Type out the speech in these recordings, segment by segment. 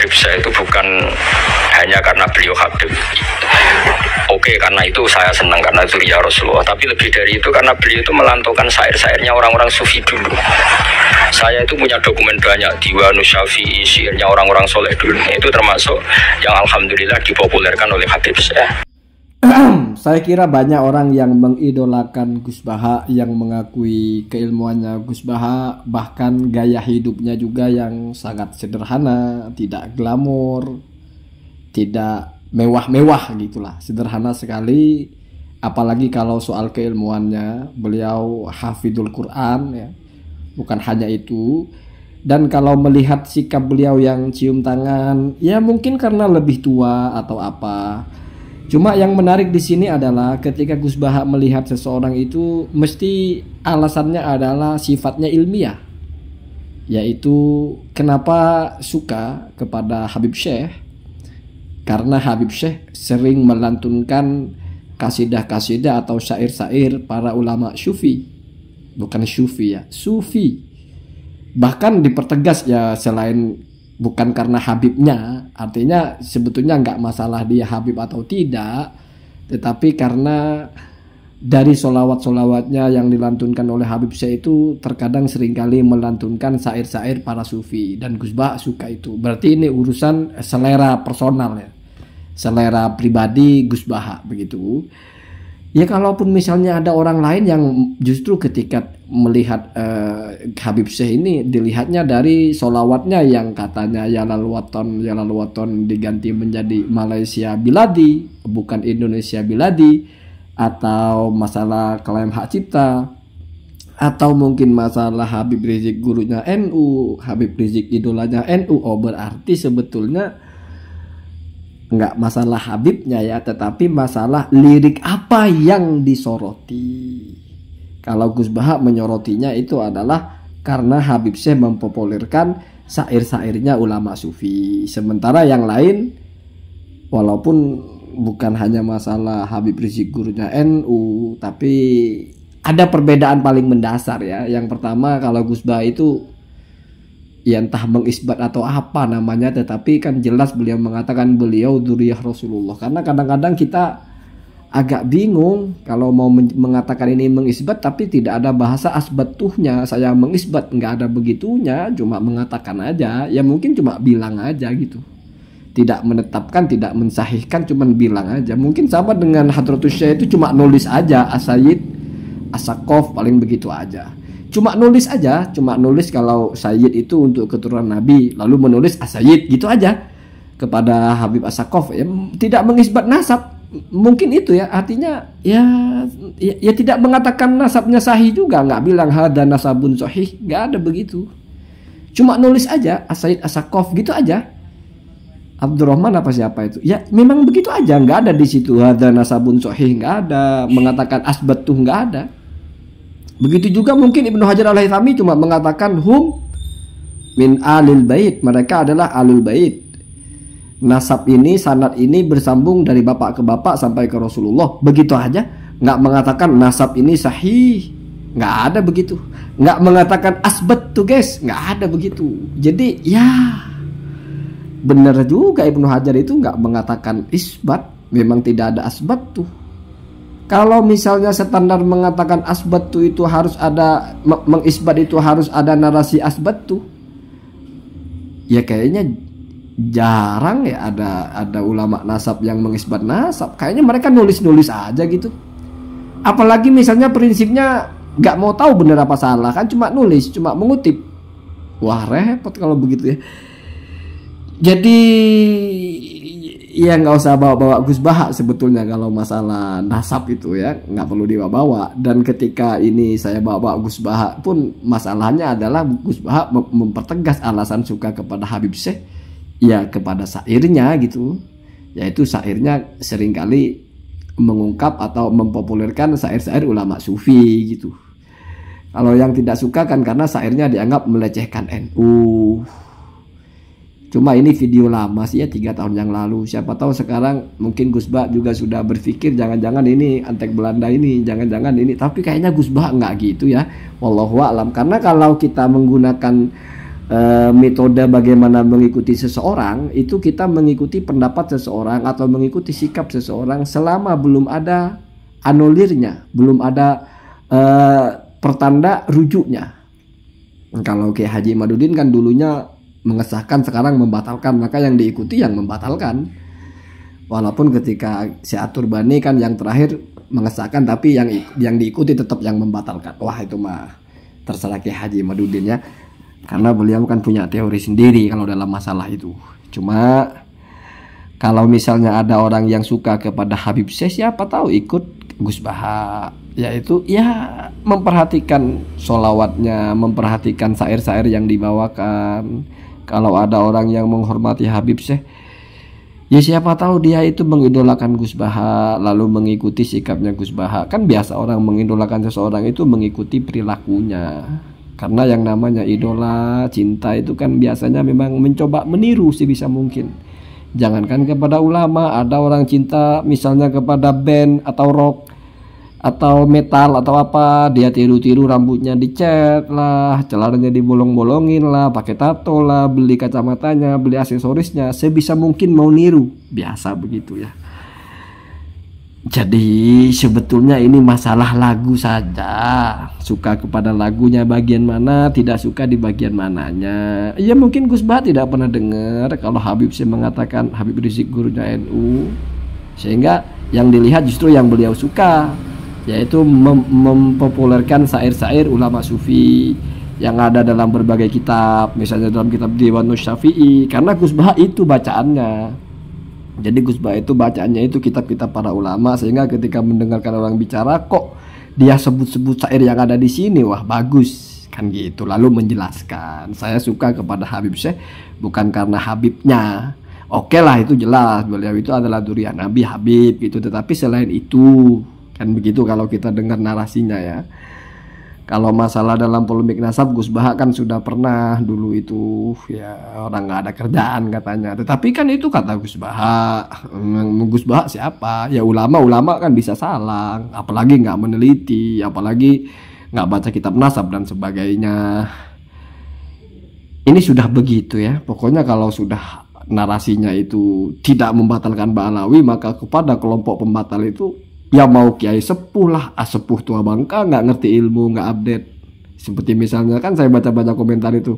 Habib saya itu bukan hanya karena beliau Habib. Oke, karena itu saya senang karena zuriyah Rasulullah. Tapi lebih dari itu karena beliau itu melantaukan syair-syairnya orang-orang sufi dulu. Saya itu punya dokumen banyak, Diwanus Syafi'i, syairnya orang-orang soleh dulu. Itu termasuk yang alhamdulillah dipopulerkan oleh Habib saya. Saya kira banyak orang yang mengidolakan Gus Baha, yang mengakui keilmuannya Gus Baha, bahkan gaya hidupnya juga yang sangat sederhana, tidak glamor, tidak mewah-mewah gitulah, sederhana sekali. Apalagi kalau soal keilmuannya, beliau hafidul Quran ya, bukan hanya itu. Dan kalau melihat sikap beliau yang cium tangan, ya mungkin karena lebih tua atau apa. Cuma yang menarik di sini adalah ketika Gus Baha melihat seseorang itu mesti alasannya adalah sifatnya ilmiah, yaitu kenapa suka kepada Habib Syekh, karena Habib Syekh sering melantunkan kasidah-kasidah atau syair-syair para ulama Sufi, bukan Sufi ya, Sufi. Bahkan dipertegas ya, selain bukan karena Habibnya, artinya sebetulnya nggak masalah dia Habib atau tidak, tetapi karena dari solawat-solawatnya yang dilantunkan oleh Habib Syekh itu terkadang seringkali melantunkan syair-syair para sufi, dan Gus Baha suka itu. Berarti ini urusan selera personal ya, selera pribadi Gus Baha begitu. Ya kalaupun misalnya ada orang lain yang justru ketika melihat Habib Syekh ini dilihatnya dari solawatnya yang katanya ya lal waton diganti menjadi Malaysia Biladi bukan Indonesia Biladi, atau masalah klaim hak cipta, atau mungkin masalah Habib Rizik gurunya NU, Habib Rizik idolanya NU. Oh berarti sebetulnya nggak masalah Habibnya ya, tetapi masalah lirik apa yang disoroti. Kalau Gus Baha menyorotinya itu adalah karena Habib Syekh mempopulerkan syair-syairnya ulama sufi. Sementara yang lain, walaupun bukan hanya masalah Habib Rizik gurunya NU, tapi ada perbedaan paling mendasar ya. Yang pertama, kalau Gus Baha itu ya entah mengisbat atau apa namanya, tetapi kan jelas beliau mengatakan beliau dzurriyyah Rasulullah. Karena kadang-kadang kita agak bingung kalau mau mengatakan ini mengisbat tapi tidak ada bahasa asbatuhnya. Saya mengisbat nggak ada begitunya, cuma mengatakan aja. Ya mungkin cuma bilang aja gitu, tidak menetapkan, tidak mensahihkan, cuma bilang aja. Mungkin sama dengan Hadratus Syekh itu cuma nulis aja As-Sayyid As-Saqqaf, paling begitu aja. Cuma nulis aja, cuma nulis kalau Sayyid itu untuk keturunan Nabi, lalu menulis As-Sayyid gitu aja kepada Habib As-Saqqaf, ya, tidak mengisbat nasab. Mungkin itu ya, artinya ya tidak mengatakan nasabnya sahih juga, nggak bilang hada nasabun sahih, nggak ada begitu. Cuma nulis aja As-Sayyid As-Saqqaf gitu aja. Abdurrahman apa siapa itu? Ya memang begitu aja, nggak ada di situ hada nasabun sahih, nggak ada mengatakan asbat tuh, nggak ada. Begitu juga mungkin Ibnu Hajar Al-Haythami cuma mengatakan hum min alil bait, mereka adalah alul bait. Nasab ini, sanad ini bersambung dari bapak ke bapak sampai ke Rasulullah. Begitu aja, nggak mengatakan nasab ini sahih, nggak ada begitu. Nggak mengatakan asbat tuh guys, nggak ada begitu. Jadi ya benar juga Ibnu Hajar itu nggak mengatakan isbat, memang tidak ada asbat tuh. Kalau misalnya standar mengatakan asbat tuh itu harus ada, mengisbat itu harus ada narasi asbat tuh, ya kayaknya jarang ya ada ulama nasab yang mengisbat nasab. Kayaknya mereka nulis-nulis aja gitu. Apalagi misalnya prinsipnya nggak mau tahu benar apa salah, kan cuma nulis, cuma mengutip. Wah repot kalau begitu ya. Jadi ya nggak usah bawa-bawa Gus Baha sebetulnya kalau masalah nasab itu ya, nggak perlu dibawa-bawa. Dan ketika ini saya bawa-bawa Gus Baha pun masalahnya adalah Gus Baha mempertegas alasan suka kepada Habib Syekh ya kepada syairnya gitu, yaitu syairnya seringkali mengungkap atau mempopulerkan syair-syair ulama sufi gitu. Kalau yang tidak suka kan karena syairnya dianggap melecehkan NU. Cuma ini video lama sih ya, 3 tahun yang lalu. Siapa tahu sekarang mungkin Gus Baha juga sudah berpikir jangan-jangan ini antek Belanda ini, jangan-jangan ini. Tapi kayaknya Gus Baha nggak gitu ya. Wallahu a'lam. Karena kalau kita menggunakan metode bagaimana mengikuti seseorang itu kita mengikuti pendapat seseorang atau mengikuti sikap seseorang selama belum ada anulirnya, belum ada pertanda rujuknya. Kalau Kiai Haji Imaduddin kan dulunya mengesahkan, sekarang membatalkan, maka yang diikuti yang membatalkan. Walaupun ketika Syatur Bani kan yang terakhir mengesahkan, tapi yang diikuti tetap yang membatalkan. Wah, itu mah terserah Kiai Haji Imaduddin ya. Karena beliau kan punya teori sendiri kalau dalam masalah itu. Cuma kalau misalnya ada orang yang suka kepada Habib Syekh, siapa tahu ikut Gus Baha, yaitu ya memperhatikan sholawatnya, memperhatikan syair-syair yang dibawakan. Kalau ada orang yang menghormati Habib Syekh, ya siapa tahu dia itu mengidolakan Gus Baha, lalu mengikuti sikapnya Gus Baha. Kan biasa orang mengidolakan seseorang itu mengikuti perilakunya. Karena yang namanya idola, cinta itu kan biasanya memang mencoba meniru sebisa mungkin. Jangankan kepada ulama, ada orang cinta misalnya kepada band atau rock atau metal atau apa, dia tiru-tiru, rambutnya dicat lah, celananya dibolong-bolongin lah, pakai tato lah, beli kacamatanya, beli aksesorisnya, sebisa mungkin mau niru. Biasa begitu ya. Jadi sebetulnya ini masalah lagu saja, suka kepada lagunya bagian mana, tidak suka di bagian mananya. Ya mungkin Gus Baha tidak pernah dengar kalau Habib Syekh mengatakan, Habib Rizik gurunya NU, sehingga yang dilihat justru yang beliau suka, yaitu mempopulerkan syair-syair ulama sufi yang ada dalam berbagai kitab, misalnya dalam kitab Diwanus Syafi'i, karena Gus Baha itu bacaannya. Jadi Gus Baha itu bacaannya itu kitab-kitab para ulama, sehingga ketika mendengarkan orang bicara kok dia sebut-sebut syair yang ada di sini, wah bagus kan gitu. Lalu menjelaskan, saya suka kepada Habib Syekh bukan karena Habibnya. Oke lah, itu jelas beliau itu adalah durian Nabi Habib gitu, tetapi selain itu kan begitu kalau kita dengar narasinya ya. Kalau masalah dalam polemik nasab, Gus Baha kan sudah pernah dulu itu ya, orang nggak ada kerjaan katanya. Tetapi kan itu kata Gus Baha. Gus Baha siapa? Ya ulama kan bisa salah, apalagi nggak meneliti, apalagi nggak baca kitab nasab dan sebagainya. Ini sudah begitu ya. Pokoknya kalau sudah narasinya itu tidak membatalkan Ba'alawi, maka kepada kelompok pembatal itu ya mau kiai sepuh lah, sepuh tua bangka, nggak ngerti ilmu, nggak update. Seperti misalnya kan saya baca-baca komentar itu,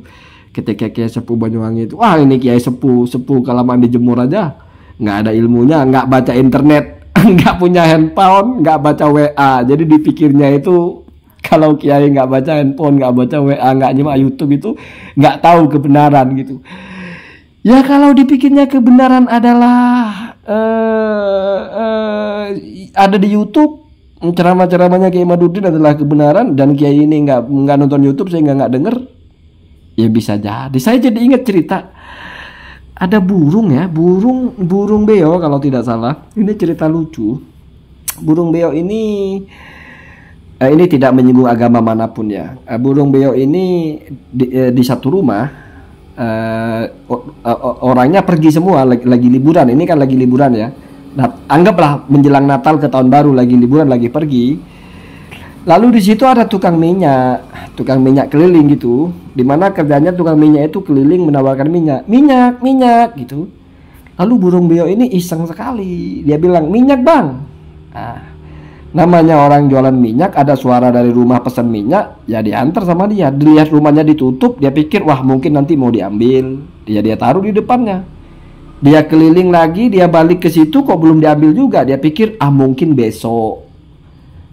ketika kiai sepuh Banyuwangi itu, wah ini kiai sepuh kelamaan dijemur aja, nggak ada ilmunya, nggak baca internet, nggak punya handphone, nggak baca WA. Jadi dipikirnya itu kalau kiai nggak baca handphone, nggak baca WA, nggak nyimak YouTube itu nggak tahu kebenaran gitu. Ya kalau dipikirnya kebenaran adalah ada di YouTube, ceramah-ceramahnya Kiai Imaduddin adalah kebenaran, dan Kiai ini nggak nonton YouTube sehingga nggak denger, ya bisa jadi. Saya jadi ingat cerita ada burung ya, burung beo kalau tidak salah. Ini cerita lucu. Burung beo ini tidak menyinggung agama manapun ya. Burung beo ini di satu rumah. Orangnya pergi semua, lagi liburan. Ini kan lagi liburan ya. Nah, anggaplah menjelang Natal ke tahun baru, lagi liburan, lagi pergi. Lalu di situ ada tukang minyak keliling gitu, dimana kerjanya tukang minyak itu keliling menawarkan minyak gitu. Lalu burung beo ini iseng sekali, dia bilang, minyak bang. Nah, namanya orang jualan minyak, ada suara dari rumah pesan minyak, ya diantar sama dia. Dilihat rumahnya ditutup, dia pikir wah mungkin nanti mau diambil, dia taruh di depannya. Dia keliling lagi, dia balik ke situ kok belum diambil juga. Dia pikir mungkin besok.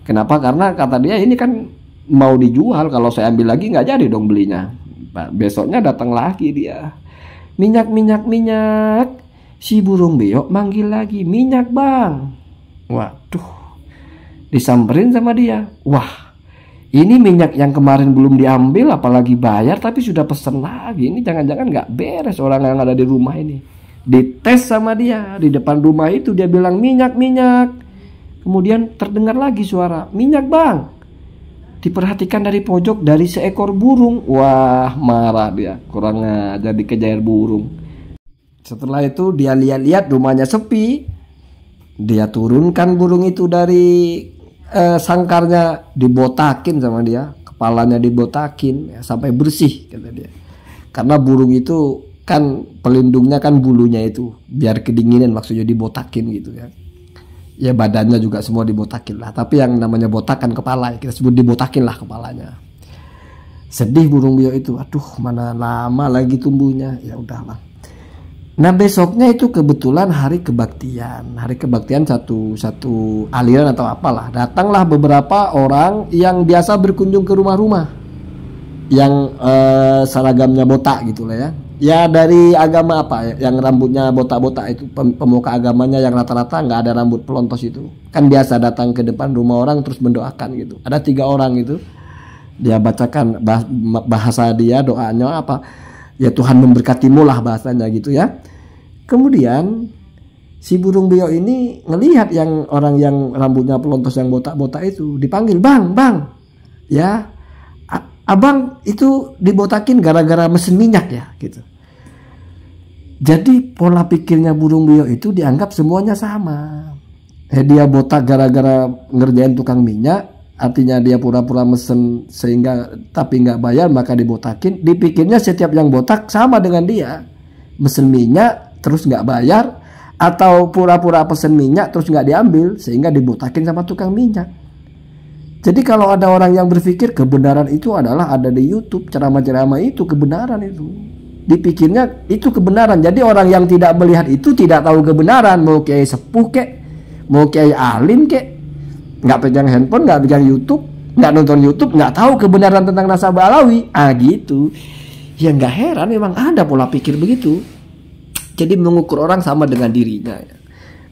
Kenapa? Karena kata dia ini kan mau dijual, kalau saya ambil lagi nggak jadi dong belinya. Besoknya datang lagi dia, minyak. Si burung beo manggil lagi, minyak bang. Waduh, disamperin sama dia. Wah, ini minyak yang kemarin belum diambil, apalagi bayar, tapi sudah pesen lagi. Ini jangan-jangan nggak beres orang yang ada di rumah ini. Dites sama dia di depan rumah itu, dia bilang minyak. Kemudian terdengar lagi suara, minyak bang. Diperhatikan dari pojok, dari seekor burung. Wah, marah dia, kurang ajar, dikejar burung. Setelah itu dia lihat-lihat rumahnya sepi. Dia turunkan burung itu dari sangkarnya, dibotakin sama dia, kepalanya dibotakin ya, sampai bersih kata dia. Karena burung itu kan pelindungnya kan bulunya itu, biar kedinginan maksudnya dibotakin gitu ya. Ya badannya juga semua dibotakin lah. Tapi yang namanya botak kan kepala, kita sebut dibotakin lah kepalanya. Sedih burung beo itu, aduh mana lama lagi tumbuhnya, ya udahlah. Nah besoknya itu kebetulan hari kebaktian satu aliran atau apalah. Datanglah beberapa orang yang biasa berkunjung ke rumah-rumah yang seragamnya botak gitu lah ya. Ya dari agama apa ya, yang rambutnya botak-botak itu pemuka agamanya yang rata-rata nggak ada rambut pelontos itu. Kan biasa datang ke depan rumah orang terus mendoakan gitu. Ada 3 orang itu. Dia bacakan bahasa dia, doanya apa? Ya Tuhan memberkatimu lah bahasanya gitu ya. Kemudian si burung beo ini ngelihat yang orang yang rambutnya pelontos yang botak-botak itu, dipanggil, "Bang, bang. Ya, abang itu dibotakin gara-gara mesin minyak ya," gitu. Jadi pola pikirnya burung beo itu dianggap semuanya sama. Dia botak gara-gara ngerjain tukang minyak, artinya dia pura-pura mesen sehingga tapi nggak bayar maka dibotakin. Dipikirnya setiap yang botak sama dengan dia, mesen minyak terus nggak bayar, atau pura-pura pesen minyak terus nggak diambil sehingga dibotakin sama tukang minyak. Jadi kalau ada orang yang berpikir kebenaran itu adalah ada di YouTube, ceramah-ceramah itu kebenaran itu, dipikirnya itu kebenaran. Jadi orang yang tidak melihat itu tidak tahu kebenaran, mau kiai sepuh kek, mau kiai alim kek, nggak pegang handphone, nggak pegang YouTube, nggak nonton YouTube, nggak tahu kebenaran tentang nasabah alawi. Gitu. Ya nggak heran, memang ada pola pikir begitu. Jadi mengukur orang sama dengan dirinya.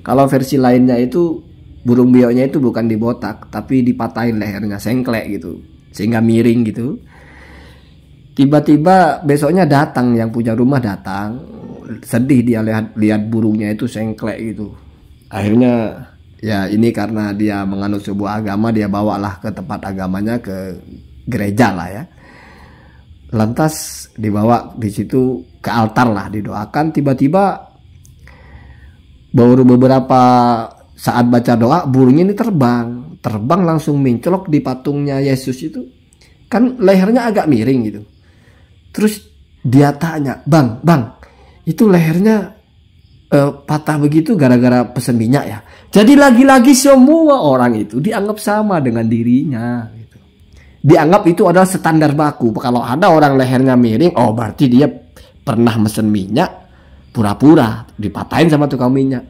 Kalau versi lainnya itu burung beo-nya itu bukan dibotak, tapi dipatahin lehernya, sengklek gitu, sehingga miring gitu. Tiba-tiba besoknya datang yang punya rumah datang, sedih dia lihat burungnya itu sengklek gitu. Akhirnya ya ini karena dia menganut sebuah agama, dia bawalah ke tempat agamanya, ke gereja lah ya. Lantas dibawa di situ ke altar lah, didoakan. Tiba-tiba baru beberapa saat baca doa, burungnya ini terbang langsung mencolok di patungnya Yesus itu. Kan lehernya agak miring gitu. Terus dia tanya, bang, itu lehernya patah begitu gara-gara pesen minyak ya? Jadi lagi-lagi semua orang itu dianggap sama dengan dirinya gitu. Dianggap itu adalah standar baku. Kalau ada orang lehernya miring, oh berarti dia pernah mesen minyak, pura-pura dipatahin sama tukang minyak.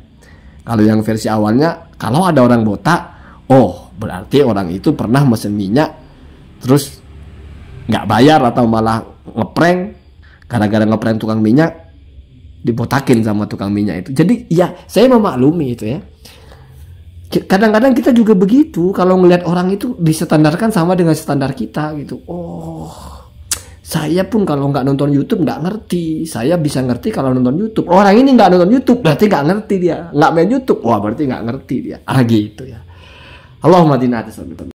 Kalau yang versi awalnya, kalau ada orang botak, oh berarti orang itu pernah mesen minyak terus nggak bayar atau malah ngeprank, gara-gara ngeprank tukang minyak dibotakin sama tukang minyak itu. Jadi ya saya memaklumi itu ya. Kadang-kadang kita juga begitu, kalau ngelihat orang itu distandarkan sama dengan standar kita gitu. Oh, saya pun kalau nggak nonton YouTube nggak ngerti. Saya bisa ngerti kalau nonton YouTube. Orang ini nggak nonton YouTube berarti nggak ngerti dia. Nggak main YouTube, wah berarti nggak ngerti dia. Gitu ya. Allahumma